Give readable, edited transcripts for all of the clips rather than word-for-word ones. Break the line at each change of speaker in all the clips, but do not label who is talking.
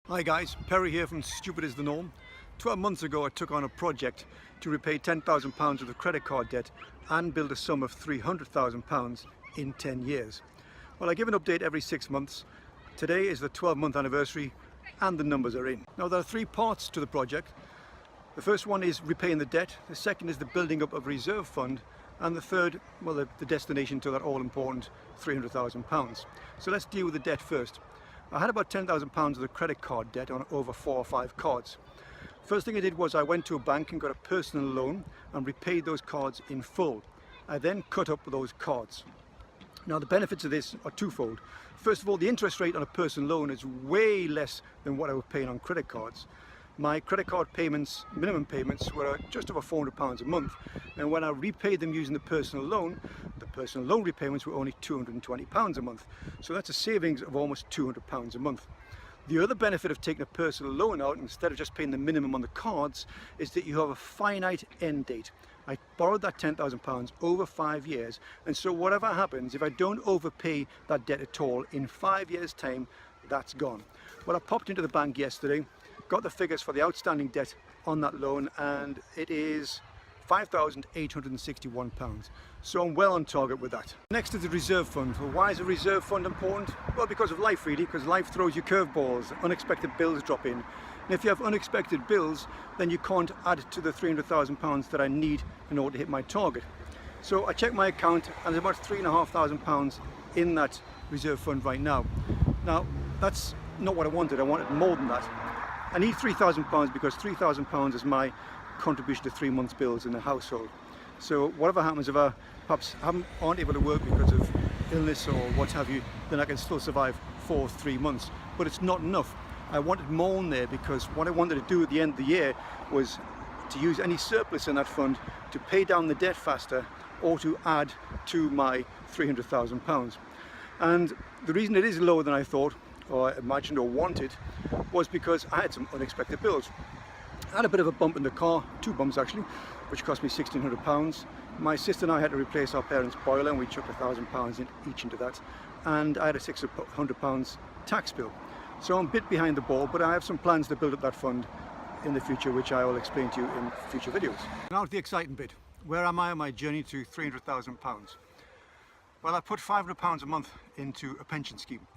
Hi guys, Perry here from Stupid is the Norm. 12 months ago I took on a project to repay £10,000 of credit card debt and build a sum of £300,000 in 10 years. Well, I give an update every 6 months. Today is the 12-month anniversary and the numbers are in. Now there are 3 parts to the project. The first one is repaying the debt, the second is the building up of a reserve fund, and the third, well, the destination to that all-important £300,000. So let's deal with the debt first. I had about £10,000 of the credit card debt on over 4 or 5 cards. First thing I did was I went to a bank and got a personal loan and repaid those cards in full. I then cut up those cards. Now the benefits of this are twofold. First of all, the interest rate on a personal loan is way less than what I was paying on credit cards. My credit card payments, minimum payments, were just over £400 a month, and when I repaid them using the personal loan repayments were only £220 a month. So that's a savings of almost £200 a month. The other benefit of taking a personal loan out instead of just paying the minimum on the cards is that you have a finite end date. I borrowed that £10,000 over 5 years, and so whatever happens, if I don't overpay that debt at all, in 5 years' time, that's gone. Well, I popped into the bank yesterday, got the figures for the outstanding debt on that loan, and it is £5,861. So I'm well on target with that. Next is the reserve fund. Well, why is a reserve fund important? Well, because of life really, because life throws you curveballs, unexpected bills drop in. And if you have unexpected bills, then you can't add to the £300,000 that I need in order to hit my target. So I checked my account and there's about £3,500 in that reserve fund right now. Now, that's not what I wanted more than that. I need £3,000 because £3,000 is my contribution to 3 months' bills in the household. So whatever happens, if I perhaps aren't able to work because of illness or what have you, then I can still survive for 3 months. But it's not enough. I wanted more in there because what I wanted to do at the end of the year was to use any surplus in that fund to pay down the debt faster or to add to my £300,000. And the reason it is lower than I thought, or imagined or wanted, was because I had some unexpected bills. I had a bit of a bump in the car, 2 bumps actually, which cost me £1,600. My sister and I had to replace our parents' boiler and we chucked £1,000 each into that. And I had a £600 tax bill. So I'm a bit behind the ball, but I have some plans to build up that fund in the future, which I will explain to you in future videos. Now to the exciting bit. Where am I on my journey to £300,000? Well, I put £500 a month into a pension scheme,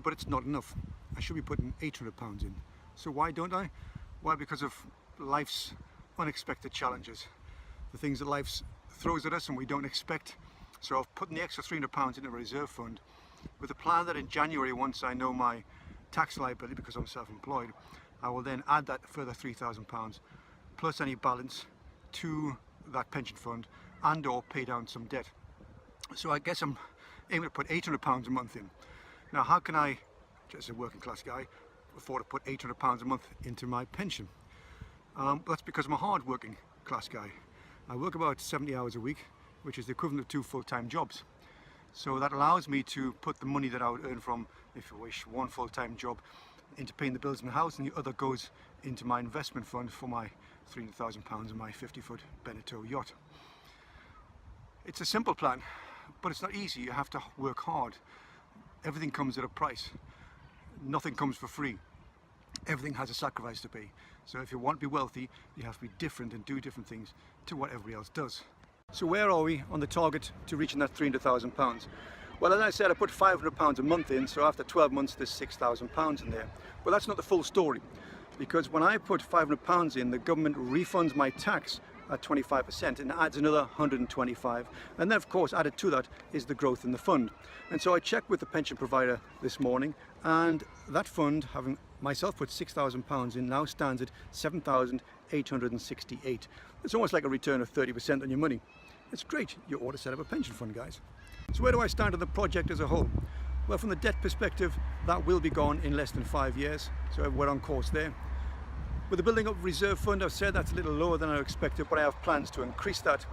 but it's not enough. I should be putting £800 in. So why don't I? Why? Because of life's unexpected challenges, the things that life throws at us and we don't expect. So I've put the extra £300 into a reserve fund with the plan that in January, once I know my tax liability because I'm self-employed, I will then add that further £3,000 plus any balance to that pension fund and or pay down some debt. So I guess I'm aiming to put £800 a month in. Now how can I, just a working class guy, afford to put £800 a month into my pension? That's because I'm a hard working class guy. I work about 70 hours a week, which is the equivalent of 2 full-time jobs. So that allows me to put the money that I would earn from, if you wish, 1 full-time job into paying the bills in the house, and the other goes into my investment fund for my £300,000 and my 50-foot Beneteau yacht. It's a simple plan, but it's not easy. You have to work hard. Everything comes at a price. Nothing comes for free. Everything has a sacrifice to pay. So if you want to be wealthy, you have to be different and do different things to what everybody else does. So where are we on the target to reaching that £300,000? Well, as I said, I put £500 a month in, so after 12 months there's £6,000 in there. But that's not the full story, because when I put £500 in, the government refunds my tax at 25% and adds another 125, and then of course added to that is the growth in the fund. And so I checked with the pension provider this morning, and that fund, having myself put £6,000 in, now stands at £7,868. It's almost like a return of 30% on your money. It's great. You ought to set up a pension fund, guys. So where do I stand on the project as a whole? Well, from the debt perspective, that will be gone in less than 5 years, so we're on course there. With the building up reserve fund, I've said that's a little lower than I expected, but I have plans to increase that.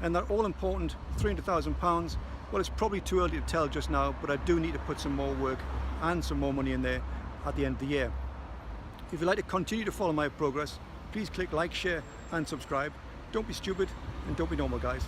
And that all-important £300,000, well, it's probably too early to tell just now, but I do need to put some more work and some more money in there at the end of the year. If you'd like to continue to follow my progress, please click like, share and subscribe. Don't be stupid and don't be normal, guys.